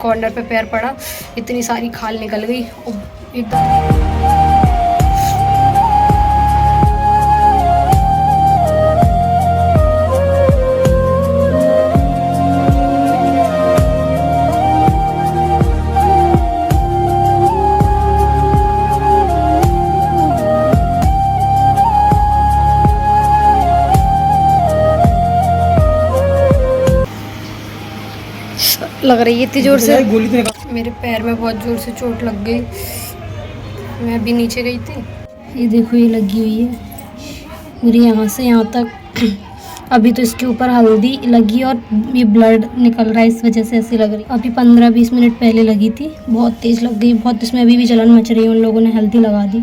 Corner पे पैर पड़ा, इतनी सारी खाल निकल गई और एकदम लग रही है इतनी जोर से। मेरे पैर में बहुत जोर से चोट लग गई। मैं अभी नीचे गई थी, ये देखो ये लगी हुई है मेरी यहाँ से यहाँ तक। अभी तो इसके ऊपर हल्दी लगी और ये ब्लड निकल रहा है, इस वजह से ऐसी लग रही। अभी 15-20 मिनट पहले लगी थी, बहुत तेज़ लग गई, बहुत। इसमें अभी भी जलन मच रही है, उन लोगों ने हल्दी लगा दी।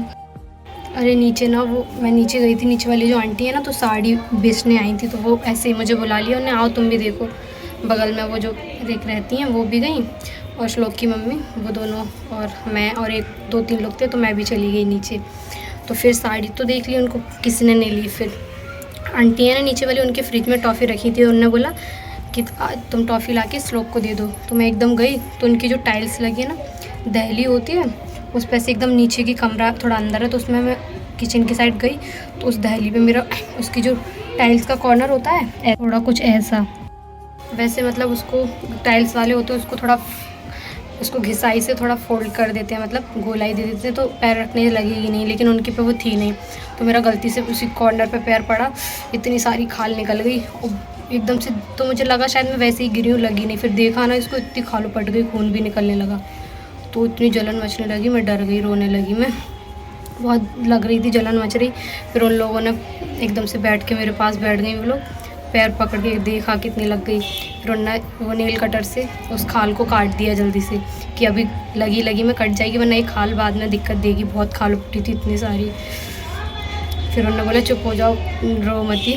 अरे नीचे ना, वो मैं नीचे गई थी, नीचे वाली जो आंटी है ना, तो साड़ी बेचने आई थी, तो वो ऐसे ही मुझे बुला लिया उन्हें, आओ तुम भी देखो। बगल में वो जो देख रहती हैं वो भी गई, और श्लोक की मम्मी, वो दोनों, और मैं और 1-2-3 लोग थे, तो मैं भी चली गई नीचे। तो फिर साड़ी तो देख ली, उनको किसी ने नहीं ली। फिर आंटी है ना नीचे वाली, उनके फ्रिज में टॉफ़ी रखी थी, उन्होंने बोला कि तुम टॉफ़ी ला के श्लोक को दे दो। तो मैं एकदम गई, तो उनकी जो टाइल्स लगी है ना, दहली होती है, उस पर से एकदम नीचे की कमरा थोड़ा अंदर है, तो उसमें मैं किचन की साइड गई, तो उस दहली पे मेरा, उसकी जो टाइल्स का कॉर्नर होता है थोड़ा कुछ ऐसा, वैसे मतलब उसको टाइल्स वाले होते हैं, उसको थोड़ा, उसको घिसाई से थोड़ा फोल्ड कर देते हैं, मतलब गोलाई दे देते हैं, तो पैर रखने लगेगी नहीं, लेकिन उनके पे वो थी नहीं, तो मेरा गलती से उसी कॉर्नर पे पैर पड़ा, इतनी सारी खाल निकल गई और एकदम से, तो मुझे लगा शायद मैं वैसे ही गिरी हूँ, लगी नहीं। फिर देखा ना इसको, इतनी खाल पट गई, खून भी निकलने लगा, तो इतनी जलन मचने लगी, मैं डर गई, रोने लगी मैं, बहुत लग रही थी, जलन मच रही। फिर उन लोगों ने एकदम से बैठ के मेरे पास बैठ गई, वो लोग पैर पकड़ के देखा कितनी लग गई। फिर उन्होंने वो नेल कटर से उस खाल को काट दिया जल्दी से, कि अभी लगी में कट जाएगी, वरना ये खाल बाद में दिक्कत देगी, बहुत खाल उठती थी इतनी सारी। फिर उन्होंने बोला चुप हो जाओ, रो मती।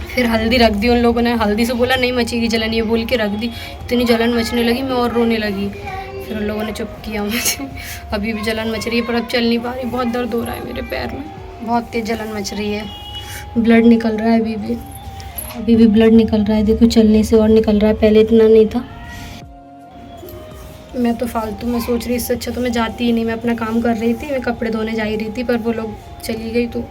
फिर हल्दी रख दी उन लोगों ने, हल्दी से बोला नहीं मचेगी जलन, ये बोल के रख दी। इतनी जलन मचने लगी, मैं और रोने लगी। फिर उन लोगों ने चुप किया मुझे। अभी भी जलन मच रही है, पर अब चल नहीं पा रही, बहुत दर्द हो रहा है मेरे पैर में, बहुत तेज़ जलन मच रही है, ब्लड निकल रहा है अभी भी ब्लड निकल रहा है, देखो चलने से और निकल रहा है, पहले इतना नहीं था। मैं तो फालतू में सोच रही, इससे अच्छा तो मैं जाती ही नहीं, मैं अपना काम कर रही थी, मैं कपड़े धोने जा ही रही थी, पर वो लोग चली गई तो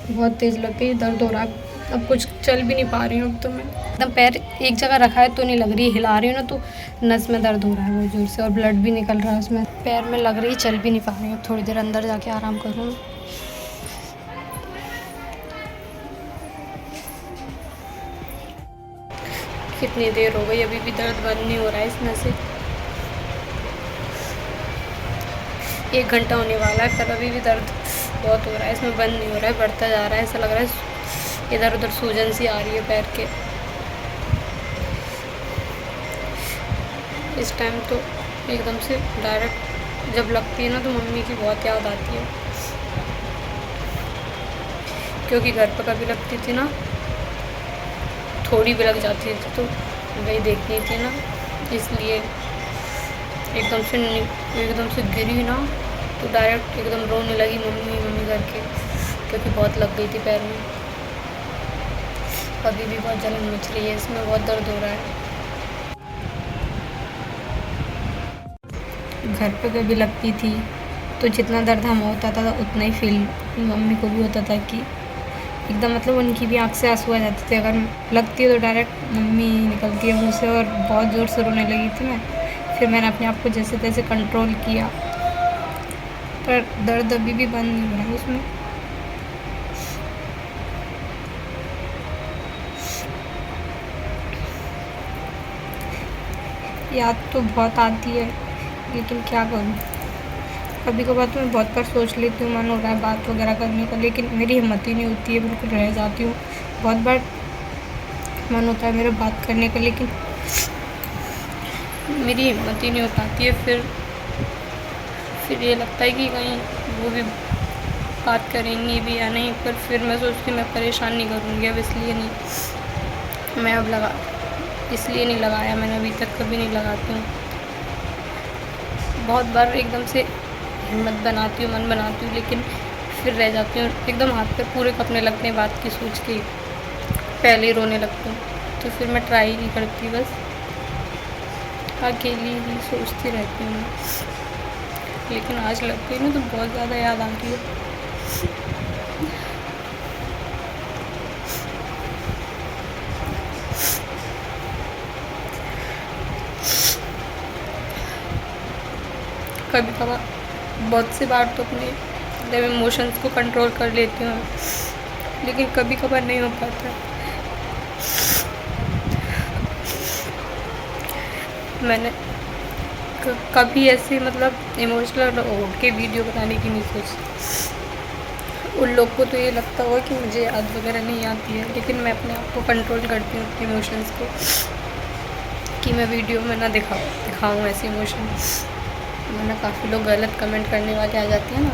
बहुत तेज़ लग गई, दर्द हो रहा है, अब कुछ चल भी नहीं पा रही हूँ। अब तो मैं एकदम पैर एक जगह रखा है तो नहीं लग रही, हिला रही हूँ ना तो नस में दर्द हो रहा है बहुत जोर से, और ब्लड भी निकल रहा है उसमें, पैर में लग रही, चल भी नहीं पा रही हूँ। थोड़ी देर अंदर जाके आराम करूँ। कितनी देर हो गई, अभी भी दर्द बंद नहीं हो रहा है इसमें से, 1 घंटा होने वाला है, पर अभी भी दर्द बहुत हो रहा है इसमें, बंद नहीं हो रहा है, बढ़ता जा रहा है, ऐसा लग रहा है इधर उधर सूजन सी आ रही है पैर के। इस टाइम तो एकदम से डायरेक्ट जब लगती है ना, तो मम्मी की बहुत याद आती है, क्योंकि घर पर कभी लगती थी ना, थोड़ी भी लग जाती थी तो वही देखनी थी ना, इसलिए एकदम से गिरी ना, तो डायरेक्ट एकदम रोने लगी मम्मी करके, क्योंकि बहुत लग गई थी पैर में। अभी भी बहुत जलन मच रही है इसमें, बहुत दर्द हो रहा है। घर पे कभी लगती थी तो जितना दर्द हमें होता था उतना ही फील मम्मी को भी होता था, कि एकदम मतलब उनकी भी आँख से आंसू आ जाते थे, अगर लगती है तो डायरेक्ट मम्मी निकलती है मुँह से, और बहुत ज़ोर से रोने लगी थी मैं। फिर मैंने अपने आप को जैसे तैसे कंट्रोल किया, पर दर्द अभी भी बंद नहीं हो रहा है उसमें। याद तो बहुत आती है, लेकिन क्या करूँ, कभी कभार तो मैं बहुत बार सोच लेती हूँ, मन हो रहा है बात वगैरह करने का, लेकिन मेरी हिम्मत ही नहीं होती है, बिल्कुल रह जाती हूँ। बहुत बार मन होता है मेरा बात करने का, लेकिन मेरी हिम्मत ही नहीं हो पाती है। फिर ये लगता है कि कहीं वो भी बात करेंगी भी या नहीं, पर फिर मैं सोचती हूँ मैं परेशान नहीं करूँगी अब, इसलिए नहीं लगाया मैंने, अभी तक कभी नहीं लगाती हूँ। बहुत बार एकदम से हिम्मत बनाती हूँ, मन बनाती हूँ, लेकिन फिर रह जाती हूँ, एकदम हाथ पे पूरे कपने लगते हैं बात की सोच के, पहले ही रोने लगती हूँ, तो फिर मैं ट्राई नहीं करती बस। अकेली ही सोचती रहती हूँ, लेकिन आज लग गई ना तो बहुत ज़्यादा याद आती है। कभी कभार बहुत सी बार तो अपने मतलब इमोशंस को कंट्रोल कर लेती हूँ, लेकिन कभी कभार नहीं हो पाता। मैंने कभी ऐसे मतलब इमोशनल हो के वीडियो बनाने की नहीं सोची। उन लोग को तो ये लगता होगा कि मुझे याद वगैरह नहीं आती है, लेकिन मैं अपने आप को कंट्रोल करती हूँ अपने इमोशंस को, कि मैं वीडियो में ना दिखाऊँ ऐसे इमोशन। वरना काफ़ी लोग गलत कमेंट करने वाले आ जाते हैं ना,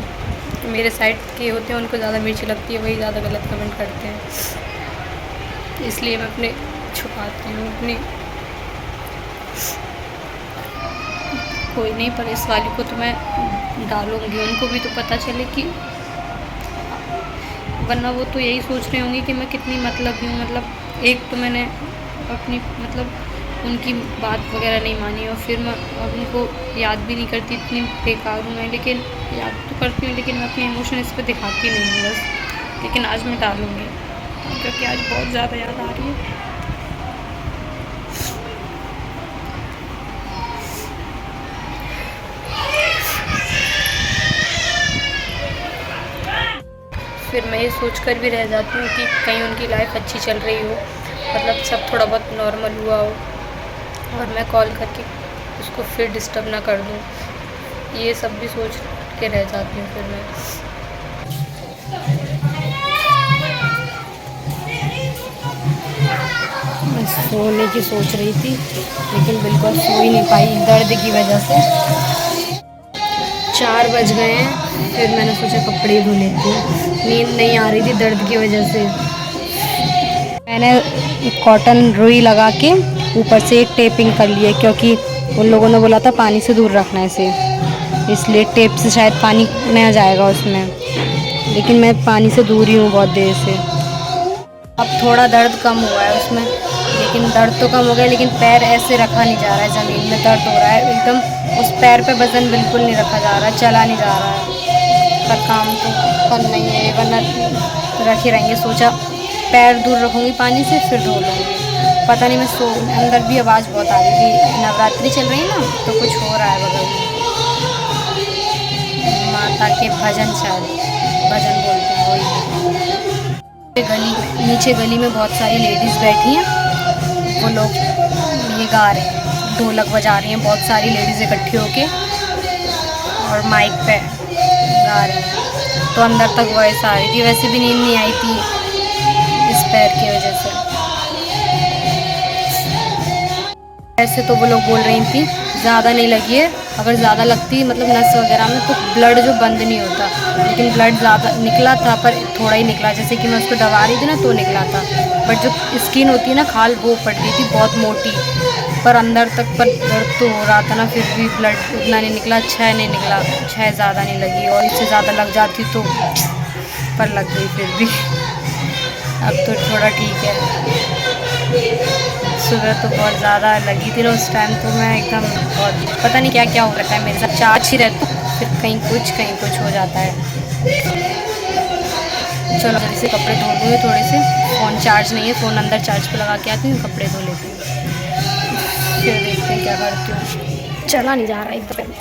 तो मेरे साइड के होते हैं उनको ज़्यादा मिर्ची लगती है, वही ज़्यादा गलत कमेंट करते हैं। इसलिए मैं अपने छुपाती हूँ अपनी। कोई नहीं, पर इस वाली को तो मैं डालूँगी, उनको भी तो पता चले कि, वरना वो तो यही सोच रहे होंगे कि मैं कितनी मतलबी हूँ। मतलब एक तो मैंने अपनी मतलब उनकी बात वगैरह नहीं मानी, और फिर मैं अब उनको याद भी नहीं करती, इतनी बेकार हूँ मैं। लेकिन याद तो करती हूँ, लेकिन मैं अपने इमोशन इस पर दिखाती नहीं हूँ बस। लेकिन आज मैं डालूँगी, क्योंकि आज बहुत ज़्यादा याद आ रही है। फिर मैं ये सोच कर भी रह जाती हूँ कि कहीं उनकी लाइफ अच्छी चल रही हो, मतलब सब थोड़ा बहुत नॉर्मल हुआ हो, और मैं कॉल करके उसको फिर डिस्टर्ब ना कर दूँ। ये सब भी सोच के रह जाती हूँ फिर मैं। सोने की सोच रही थी, लेकिन बिल्कुल सो ही नहीं पाई दर्द की वजह से। 4 बज गए हैं, फिर मैंने सोचा कपड़े धो लेती हूँ। नींद नहीं आ रही थी दर्द की वजह से। मैंने कॉटन रुई लगा के ऊपर से एक टेपिंग कर ली है, क्योंकि उन लोगों ने बोला था पानी से दूर रखना है इसे, इसलिए टेप से शायद पानी नहीं जाएगा उसमें। लेकिन मैं पानी से दूर ही हूँ बहुत देर से। अब थोड़ा दर्द कम हुआ है उसमें, लेकिन दर्द तो कम हो गया, लेकिन पैर ऐसे रखा नहीं जा रहा है, ज़मीन में दर्द हो रहा है एकदम। उस पैर पे वज़न बिल्कुल नहीं रखा जा रहा है, चला नहीं जा रहा है। पर काम तो करना ही है, वरना रखे रहेंगे। सोचा पैर दूर रखूँगी पानी से, फिर धो लूँगी। पता नहीं, मैं अंदर भी आवाज़ बहुत आ रही थी, नवरात्रि चल रही है ना, तो कुछ हो रहा है बगल में। माता के भजन, शायद भजन बोलते हैं वही। नीचे गली में बहुत सारी लेडीज़ बैठी हैं, वो लोग ये गा रहे हैं, ढोलक बजा रही हैं बहुत सारी लेडीज़ इकट्ठी होके, और माइक पे गा रहे हैं। तो अंदर तक वॉइस आ रही थी। वैसे भी नींद नहीं आई थी इस पैर की वजह से। ऐसे तो वो लोग बोल रही थी ज़्यादा नहीं लगी है, अगर ज़्यादा लगती मतलब नस वगैरह में तो ब्लड जो बंद नहीं होता, लेकिन ब्लड ज़्यादा निकला था, पर थोड़ा ही निकला। जैसे कि मैं उसको दबा रही थी ना तो निकला था, बट जो स्किन होती है ना खाल, वो पड़ गई थी बहुत मोटी, पर अंदर तक पर दर्द तो हो रहा था ना, फिर भी ब्लड उतना नहीं निकला। 6 नहीं निकला, 6 ज़्यादा नहीं लगी, और इससे ज़्यादा लग जाती तो पर लग गई फिर भी। अब तो थोड़ा ठीक है। सुबह तो बहुत ज़्यादा लगी थी ना उस टाइम, तो मैं एकदम बहुत पता नहीं क्या क्या हो रखा है मेरे साथ। चार्ज ही रहता, फिर कहीं कुछ हो जाता है। चलो जल्दी से कपड़े धो लूँगी थोड़े से। फ़ोन चार्ज नहीं है, फ़ोन अंदर चार्ज पे लगा के आती हूँ, कपड़े धो लेती हूँ, फिर देखते हैं क्या करती हूँ। चला नहीं जा रहा एकदम।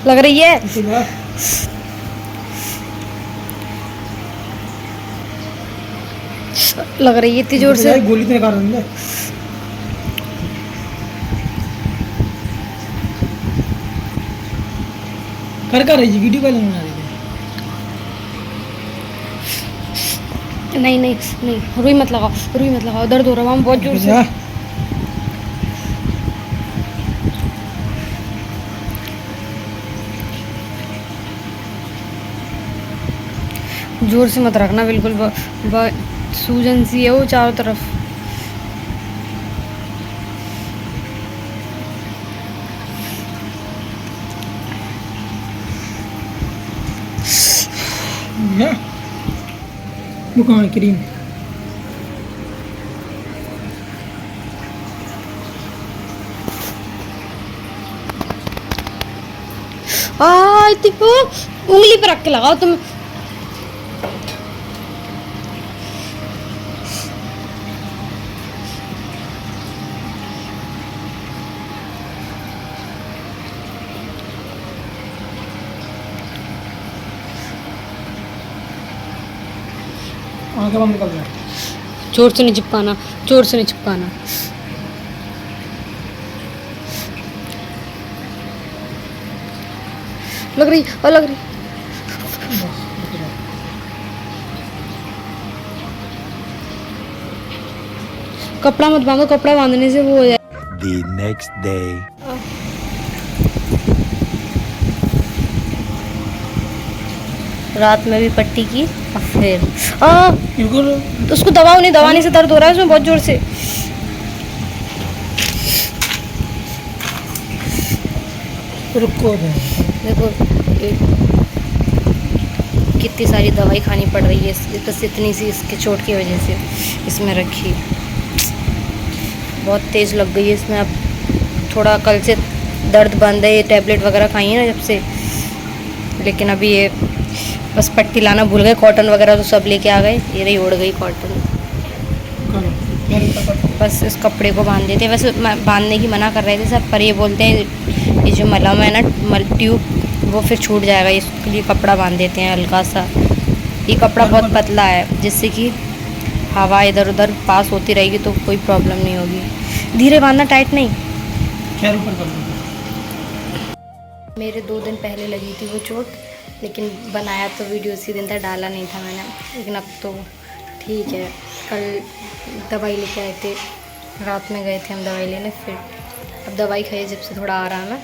लग रही है लग रही है इतनी जोर से। गोली तो निकाल रही है। कर रही है वीडियो कॉल बना रही है। नहीं रुई मत लगाओ, दर्द हो रहा है बहुत जोर से। जोर से मत रखना बिल्कुल, सूजन सी है वो चारों तरफ। वो कहाँ है क्रीम? इतनी उंगली पर रख के लगाओ तुम। जोर से नहीं चिपकाना, जोर से नहीं चिपकाना। लग रही और लग रही। कपड़ा मत बांधो, कपड़ा बांधने से वो हो जाए। The next day. रात में भी पट्टी की और फिर तो उसको दबाओ नहीं, दबाने से दर्द हो रहा है उसमें बहुत जोर से। रुको देखो कितनी सारी दवाई खानी पड़ रही है, बस इतनी सी इसके चोट की वजह से इसमें रखी। बहुत तेज़ लग गई है इसमें। अब थोड़ा कल से दर्द बंद है, ये टैबलेट वगैरह खाई है ना जब से, लेकिन अभी ये बस पट्टी लाना भूल गए। कॉटन वगैरह तो सब लेके आ गए, ये रही उड़ गई कॉटन। बस इस कपड़े को बांध देते हैं। वैसे बांधने की मना कर रहे थे सब, पर ये बोलते हैं ये जो मलहम है ना, ट्यूब, वो फिर छूट जाएगा, इसके लिए कपड़ा बांध देते हैं हल्का सा। ये कपड़ा बहुत पतला है जिससे कि हवा इधर उधर पास होती रहेगी तो कोई प्रॉब्लम नहीं होगी। धीरे बांधना, टाइट नहीं। मेरे 2 दिन पहले लगी थी वो चोट, लेकिन बनाया तो वीडियो उसी दिन था, डाला नहीं था मैंने। लेकिन अब तो ठीक है। कल दवाई लेके आए थे, रात में गए थे हम दवाई लेने, फिर अब दवाई खाई जब से थोड़ा आराम है।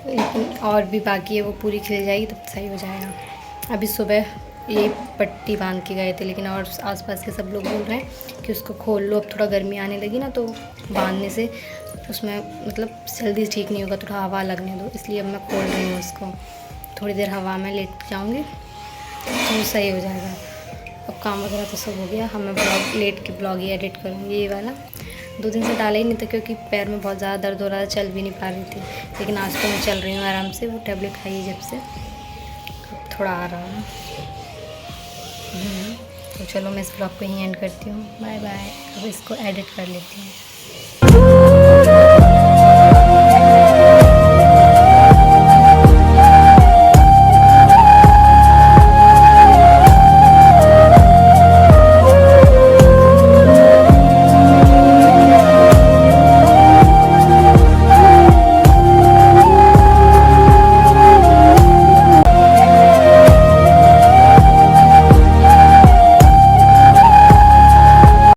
लेकिन और भी बाकी है, वो पूरी खिल जाएगी तब सही हो जाएगा। अभी सुबह यही पट्टी बांध के गए थे, लेकिन और आसपास के सब लोग बोल रहे हैं कि उसको खोल लो, अब थोड़ा गर्मी आने लगी ना, तो बांधने से उसमें मतलब जल्दी ठीक नहीं होगा, थोड़ा हवा लगने दो, इसलिए अब मैं खोल रही हूँ उसको। थोड़ी देर हवा में लेट जाऊँगी तो सही हो जाएगा। अब काम वगैरह तो सब हो गया। हम मैं ब्लॉग लेट के ब्लॉग ही एडिट करूँगी ये वाला। 2 दिन से डाला ही नहीं था क्योंकि पैर में बहुत ज़्यादा दर्द हो रहा था, चल भी नहीं पा रही थी। लेकिन आज तो मैं चल रही हूँ आराम से, वो टैबलेट खाई है जब से, अब थोड़ा आराम है। तो चलो मैं इस ब्लॉग को यहीं एंड करती हूँ। Bye bye. अब इसको एडिट कर लेती हूँ।